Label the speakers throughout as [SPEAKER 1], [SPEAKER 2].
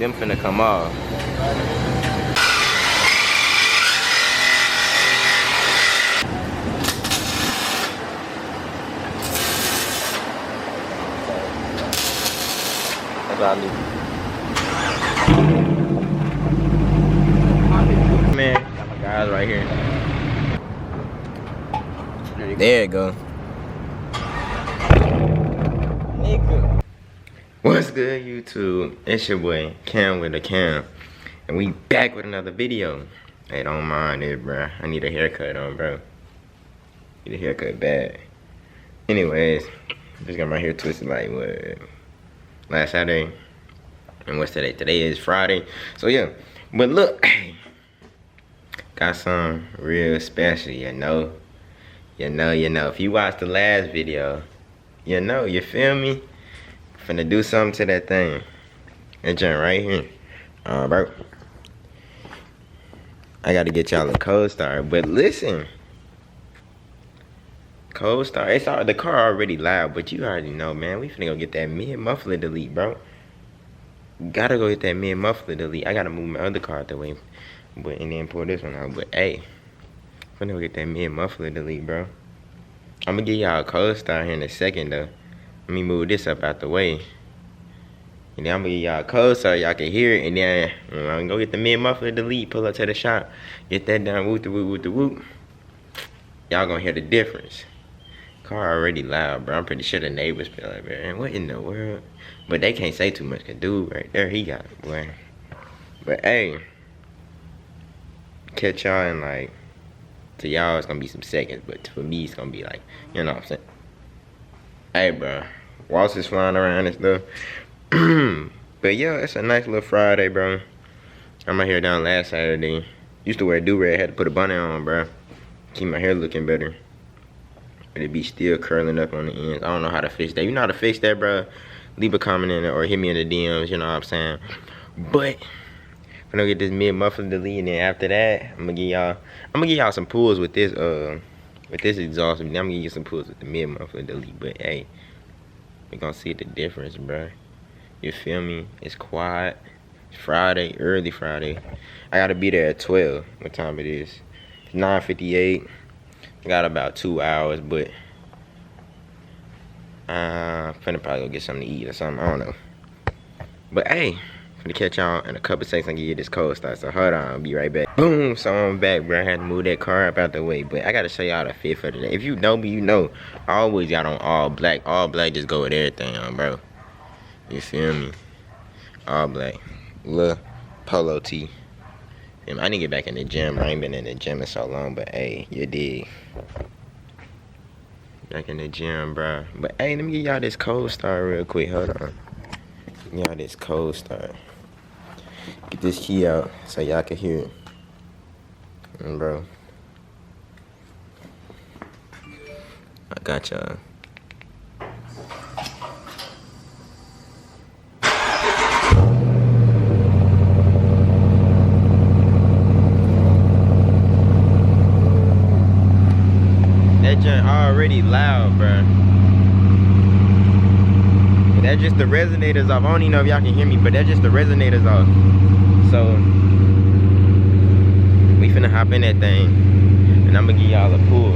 [SPEAKER 1] them finna come off. That's all I need. Man, got my guys right here. There you go. Nigga. What's good, YouTube? It's your boy Cam with a Cam, and we back with another video. Hey, don't mind it, bro. I need a haircut on, bro. Need a haircut bad. Anyways, just got my hair twisted like what? Last Saturday. And what's today? Today is Friday. So yeah. But look, got some real special, you know. If you watched the last video, you know, you feel me? Finna do something to that thing. That joint right here. Bro. I gotta get y'all a co-star. But listen. Co-star. It's all, the car already loud, but you already know, man. We finna go get that mid muffler delete, bro. Gotta go get that mid muffler delete. I gotta move my other car out the way. But and then pull this one out. But hey. Finna go get that mid muffler delete, bro. I'm gonna give y'all a co-star here in a second though. Let me move this up out the way. And then I'm gonna give y'all a code so y'all can hear it. And then I'm gonna go get the mid muffler delete, pull up to the shop, get that done, whoop the whoop, whoop the whoop. Y'all gonna hear the difference. Car already loud, bro. I'm pretty sure the neighbors be like, man, what in the world? But they can't say too much, cause dude right there, he got it, boy. But hey, catch y'all in like, to y'all it's gonna be some seconds, but for me it's gonna be like, you know what I'm saying? Hey, bro, waltz is flying around and stuff. But yeah, it's a nice little Friday, bro. I'm out here down last Saturday. Used to wear a do-rag, had to put a bunny on, bro. Keep my hair looking better. But it be still curling up on the ends. I don't know how to fix that. You know how to fix that, bro? Leave a comment in it or hit me in the DMs, you know what I'm saying? But I'm gonna get this mid muffler delete, and then after that, I'm gonna give y'all some pulls with this exhaust. I'm gonna give you some pulls with the mid muffler delete. But hey, we gonna see the difference, bro. You feel me? It's quiet. It's Friday, early Friday. I gotta be there at 12. What time it is? It's 9:58. I got about 2 hours, but I'm finna probably go get something to eat or something. I don't know. But hey, finna catch y'all in a couple seconds and give you this code start. So hold on, I'll be right back. Boom, so I'm back, bro. I had to move that car up out the way, but I gotta show y'all the fit for today. If you know me, you know I always got on all black. All black just go with everything on, bro. You feel me? All black. Little polo tee. I need to get back in the gym. I ain't been in the gym in so long, but hey, you dig. Back in the gym, bro. But hey, let me give y'all this cold start real quick. Hold on. Give y'all this cold start. Get this key out so y'all can hear it. Bro. I got y'all. That joint already loud, bro. But that's just the resonators off. I don't even know if y'all can hear me, but that's just the resonators off. So we finna hop in that thing, and I'm gonna give y'all a pull.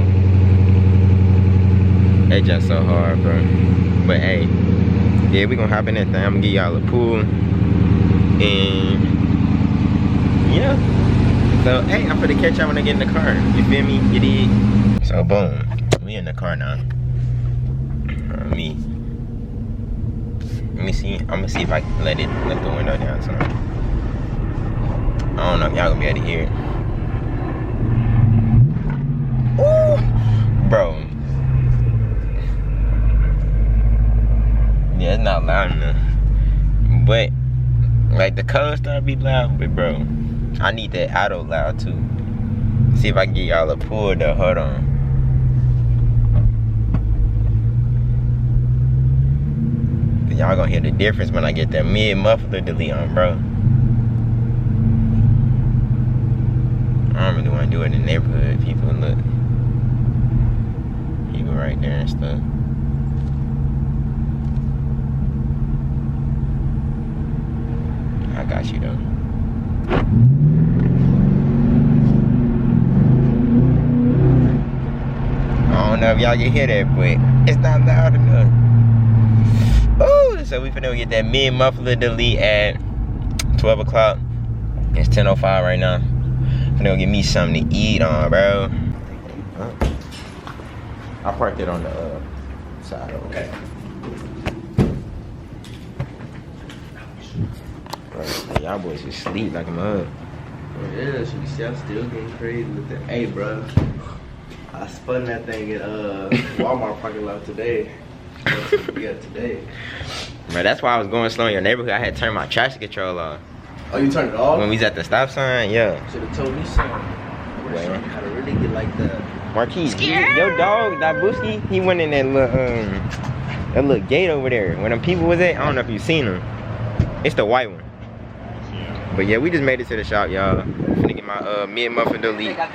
[SPEAKER 1] That just so hard, bro. But hey, yeah, we gonna hop in that thing. I'm gonna give y'all a pull, and yeah. So hey, I'm finna catch y'all when I get in the car. You feel me? You dig? So boom, we in the car now. Let me see. I'm gonna see if I can let the window down. So I don't know if y'all gonna be able to hear it. Ooh, bro. Yeah, it's not loud enough. But like the color start be loud, but bro, I need that auto loud too. See if I can get y'all a pull though. Hold on. Y'all gonna hear the difference when I get that mid muffler delete on, bro. I don't really want to do it in the neighborhood. People look. People right there and stuff. I got you though. I don't know if y'all can hear that, but it's not loud enough. Ooh, so we finna get that mid muffler delete at 12 o'clock. It's 10:05 right now. Finna go get me something to eat on, bro. I parked it on the side over there. Bro, y'all boys just sleep like a mug.
[SPEAKER 2] Yeah, she see I'm still getting crazy with that. Hey, bro, I spun that thing at Walmart parking lot today. Yeah, today.
[SPEAKER 1] Bro, that's why I was going slow in your neighborhood. I had turned my traction control off.
[SPEAKER 2] Oh, you turned it off?
[SPEAKER 1] When we was at the stop sign, yeah.
[SPEAKER 2] Should have told me something. I would have how to really get like that.
[SPEAKER 1] Marquise, your dog, Dabuski, he went in that little gate over there where them people was at. I don't know if you seen him. It's the white one. But yeah, we just made it to the shop, y'all. Finna get my mid muffin delete. I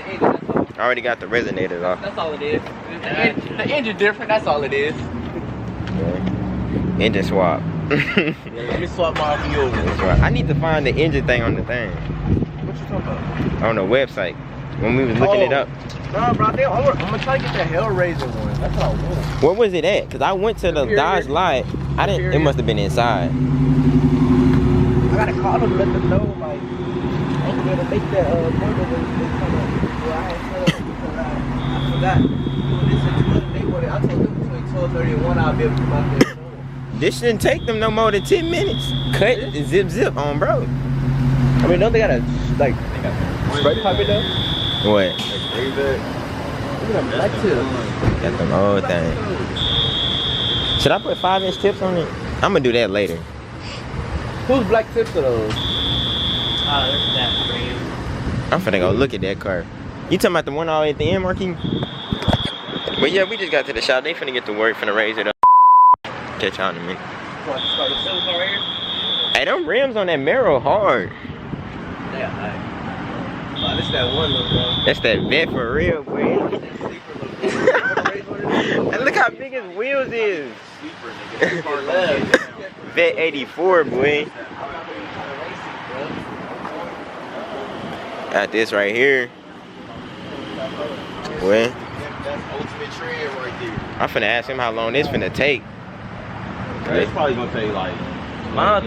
[SPEAKER 1] already got the resonators off.
[SPEAKER 3] That's all it is. The engine different, that's all it is.
[SPEAKER 1] Yeah. Engine swap.
[SPEAKER 2] Yeah, let me swap mine for yours.
[SPEAKER 1] That's right. I need to find the engine thing on the thing.
[SPEAKER 2] What you talking about?
[SPEAKER 1] On the website. When we was looking it up.
[SPEAKER 2] Nah, bro, I'm gonna try to get the Hellraiser one. That's all I want.
[SPEAKER 1] Where was it at? Cause I went to the Dodge lot. I didn't. It must have been inside.
[SPEAKER 2] I gotta call them, let them know, like, I'm gonna make that appointment when they come up. Well, I had set up because I forgot. When this is 12, they wanted, I told them between 12:30 and 1, I'll be able to come out there.
[SPEAKER 1] This shouldn't take them no more than 10 minutes. Cut, zip on, bro.
[SPEAKER 2] I mean, don't they got a, like, spray copy though?
[SPEAKER 1] What?
[SPEAKER 2] Like, spray bag? Look at them black tips.
[SPEAKER 1] Got them old thing. Should I put 5-inch tips on it? I'm gonna do that later.
[SPEAKER 2] Whose black tips are those?
[SPEAKER 3] There's that frame.
[SPEAKER 1] I'm finna go look at that car. You talking about the one all the way at the end, Marquis? But yeah, we just got to the shop. They finna get to work, finna raise it up. Catch y'all in a minute.
[SPEAKER 3] What, you start the silver car right here?
[SPEAKER 1] Hey, them rims on that Mero hard.
[SPEAKER 2] Yeah, like, oh, this that one look, bro.
[SPEAKER 1] That's that vet for real, boy. And look how big his wheels is. Vet 84, boy. Got this right here. Boy.
[SPEAKER 2] That's ultimate trend right there.
[SPEAKER 1] I'm finna ask him how long this finna take.
[SPEAKER 4] It's probably gonna take like.
[SPEAKER 2] Mine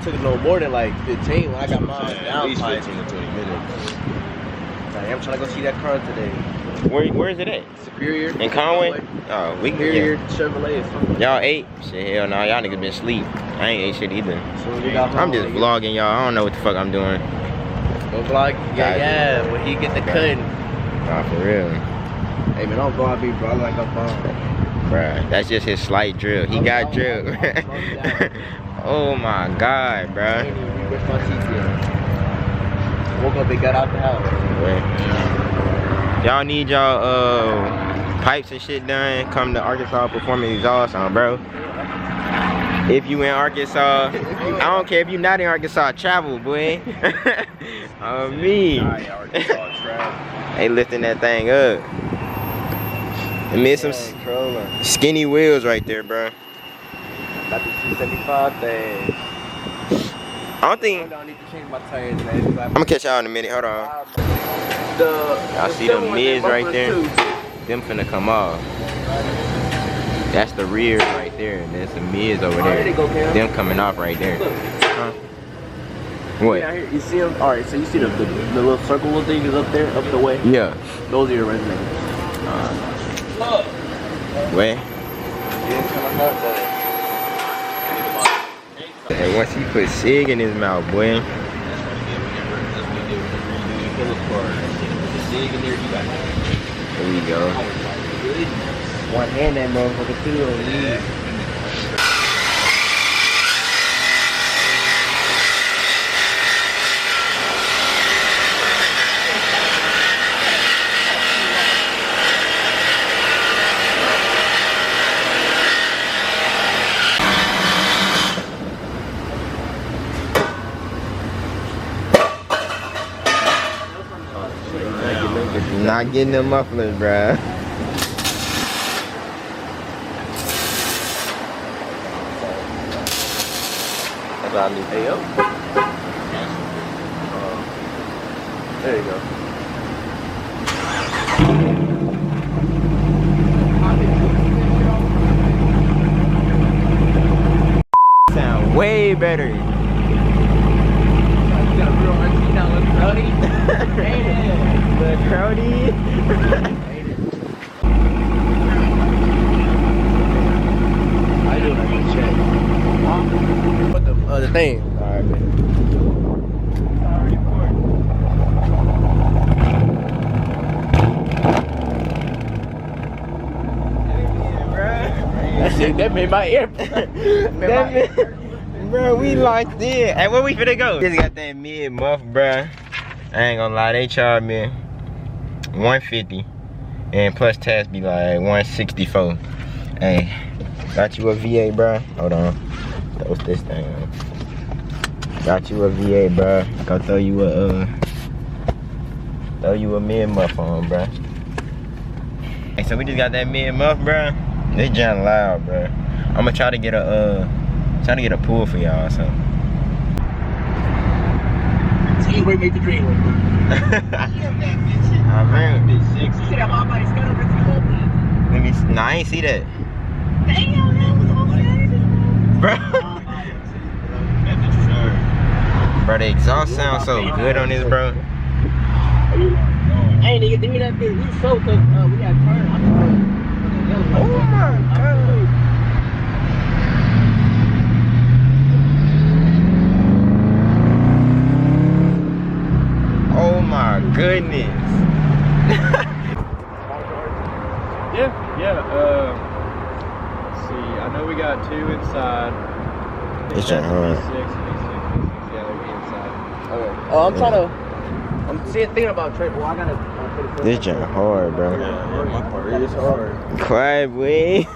[SPEAKER 2] took no more than like 15 when I got mine
[SPEAKER 4] At
[SPEAKER 2] down
[SPEAKER 4] least
[SPEAKER 2] tight.
[SPEAKER 4] 15 to 20 minutes.
[SPEAKER 2] Like, I'm trying to go see that car today.
[SPEAKER 1] Where is it at?
[SPEAKER 2] Superior.
[SPEAKER 1] In Conway? Oh, we can
[SPEAKER 2] Superior
[SPEAKER 1] get.
[SPEAKER 2] Chevrolet or something.
[SPEAKER 1] Y'all ate? Shit, hell no, y'all niggas been asleep. I ain't ate shit either.
[SPEAKER 2] So we got
[SPEAKER 1] I'm
[SPEAKER 2] home,
[SPEAKER 1] just vlogging y'all. I don't know what the fuck I'm doing.
[SPEAKER 2] Go vlog. Yeah, when he get the cutting.
[SPEAKER 1] Nah, for real.
[SPEAKER 2] Hey man, don't go out, be bro. Like a bomb.
[SPEAKER 1] Bruh, that's just his slight drill. He got drilled. Oh my god, bruh.
[SPEAKER 2] Woke up and got out the house.
[SPEAKER 1] Y'all need y'all pipes and shit done, come to Arkansas Performing Exhaust on, bro. If you in Arkansas, I don't care if you not in Arkansas, travel, boy. On me. They lifting that thing up. And miss some skinny wheels right there, bro.
[SPEAKER 2] Got the 275 thing.
[SPEAKER 1] I don't think.
[SPEAKER 2] I need to change my tires, man.
[SPEAKER 1] I'm gonna catch y'all in a minute. Hold on. Y'all see them mids right there? Them finna come off. That's the rear right there. And there's some mids over there.
[SPEAKER 2] There they go, Cam.
[SPEAKER 1] Them coming off right there. Huh? What?
[SPEAKER 2] Yeah, you see them? Alright, so you see the little circle little thing is up there, up the way?
[SPEAKER 1] Yeah.
[SPEAKER 2] Those are your resonators.
[SPEAKER 1] Where? Hey, once he put Sig in his mouth, boy. There we go.
[SPEAKER 2] One hand that motherfucker too on me.
[SPEAKER 1] Not getting the mufflers, bruh.
[SPEAKER 2] I need. Hey, yo. There you go.
[SPEAKER 1] Sound way better.
[SPEAKER 3] You got a real RT now, look crowdy.
[SPEAKER 1] The crowdy.
[SPEAKER 2] I do like a check. What the thing?
[SPEAKER 1] Alright, man.
[SPEAKER 2] That made my ear.
[SPEAKER 1] Bro, we locked in. Hey, where we finna go? Just got that mid muff, bro. I ain't gonna lie, they charged me $150, and plus tax be like $164. Hey, got you a VA, bro. Hold on, throw this thing on. Got you a VA, bro. Go throw you a mid muff on, bro. Hey, so we just got that mid muff, bro. This jam loud, bro. I'ma try to get a pool for y'all, so.
[SPEAKER 3] Teamwork make the dream work.
[SPEAKER 1] Alright.
[SPEAKER 3] You see that hard body scuttle with you open?
[SPEAKER 1] Let me. Nah, I ain't see that.
[SPEAKER 3] Damn, that was on
[SPEAKER 1] Bro. Bro, the exhaust sounds so good on this, bro.
[SPEAKER 3] Hey, nigga, give me that bitch. We so cause we got turned.
[SPEAKER 1] Oh my god. Oh my goodness.
[SPEAKER 5] Yeah. Let's see. I know we got 2 inside.
[SPEAKER 1] It's just hard.
[SPEAKER 5] Six. Yeah, they'll be inside.
[SPEAKER 2] Okay. Oh, I'm trying to. I'm thinking about trade. Well, I gotta.
[SPEAKER 1] This junk hard, bro.
[SPEAKER 2] My part is hard.
[SPEAKER 1] Quiet, boy.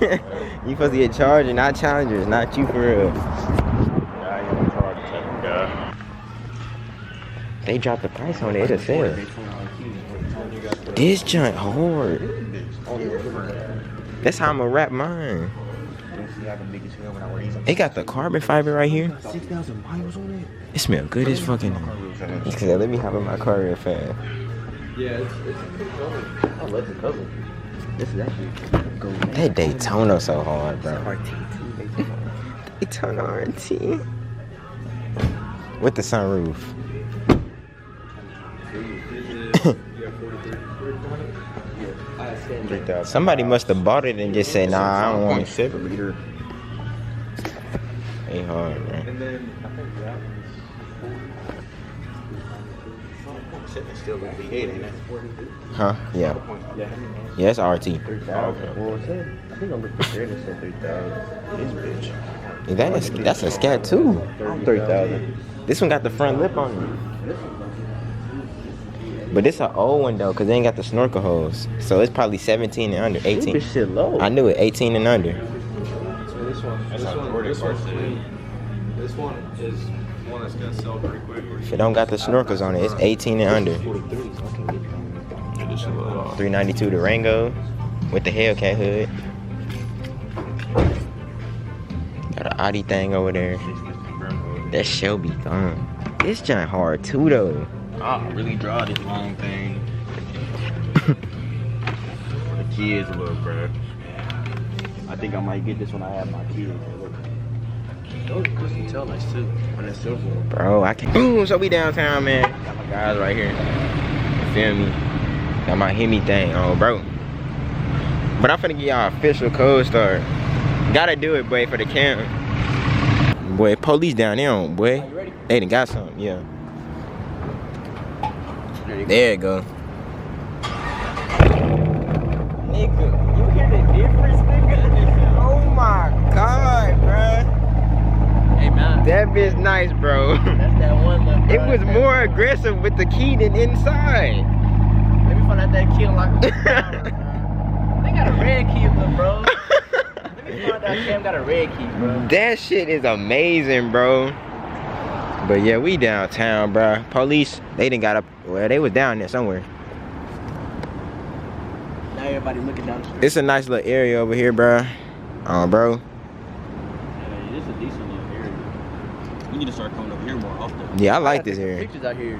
[SPEAKER 1] You supposed to get charged, not challengers, not you for real. They dropped the price on it, it'll sell. This junk hard. That's how I'ma wrap mine. It got the carbon fiber right here.
[SPEAKER 2] 6,000 miles on it.
[SPEAKER 1] It smell good as fucking. Let me hop in my car real fast.
[SPEAKER 5] Yeah, it's a good color.
[SPEAKER 2] I love the color. This is actually gold.
[SPEAKER 1] That Daytona so hard, bro.
[SPEAKER 2] RT2.
[SPEAKER 1] Daytona RT. With the sunroof. Somebody must have bought it and just said, nah, I don't want it.
[SPEAKER 4] 7 liter.
[SPEAKER 1] Ain't hard, man.
[SPEAKER 5] And then I think that one's
[SPEAKER 4] Still with V8, ain't it?
[SPEAKER 1] Huh? Yeah. Yeah, it's RT.
[SPEAKER 2] 3,000. Well, it said, I think I'm looking there and it said 3,000.
[SPEAKER 4] This bitch.
[SPEAKER 1] That's a Scat too.
[SPEAKER 2] 3,000.
[SPEAKER 1] This one got the front lip on it. But this an old one though, cause they ain't got the snorkel holes. So it's probably 17 and under, 18.
[SPEAKER 2] This bitch shit low.
[SPEAKER 1] I knew it, 18 and under.
[SPEAKER 5] So this one is one that's gonna sell pretty quick.
[SPEAKER 1] If it don't got the snorkels on it, it's 18 and under. 392 Durango with the Hellcat hood. Got an Audi thing over there. That Shelby gone. This giant hard too though.
[SPEAKER 4] I really draw this long thing. For the kids look, bro. I think I might get this when I have my kids. Those custom tail lights too. On that silver one.
[SPEAKER 1] Bro, I can't. Boom, so we downtown, man. Got my guys right here. You feel me? Got my Hemi thing on, bro. But I'm finna give y'all official code start. Gotta do it, boy, for the camp. Boy, police down there, on, boy. They done got something, yeah. There you go. Nigga, you hear the difference, nigga? Oh my god, bruh.
[SPEAKER 3] Hey, man.
[SPEAKER 1] That bitch nice, bro.
[SPEAKER 3] That's that one look, bro.
[SPEAKER 1] It was more aggressive with the key than inside.
[SPEAKER 3] Let me find out that key unlock. They got a red key, bro. Let me find out Cam got a red key, bro.
[SPEAKER 1] That shit is amazing, bro. But yeah, we downtown, bro. Police, they done got up. Well, they was down there somewhere.
[SPEAKER 3] Now everybody looking down the street.
[SPEAKER 1] It's a nice little area over here, bro. Bro.
[SPEAKER 2] This is a decent little area.
[SPEAKER 4] We need to start coming over here more often.
[SPEAKER 1] Yeah, I like
[SPEAKER 3] gotta
[SPEAKER 1] this
[SPEAKER 3] take some
[SPEAKER 1] area.
[SPEAKER 3] Pictures out here.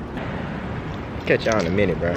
[SPEAKER 1] Catch y'all in a minute, bro.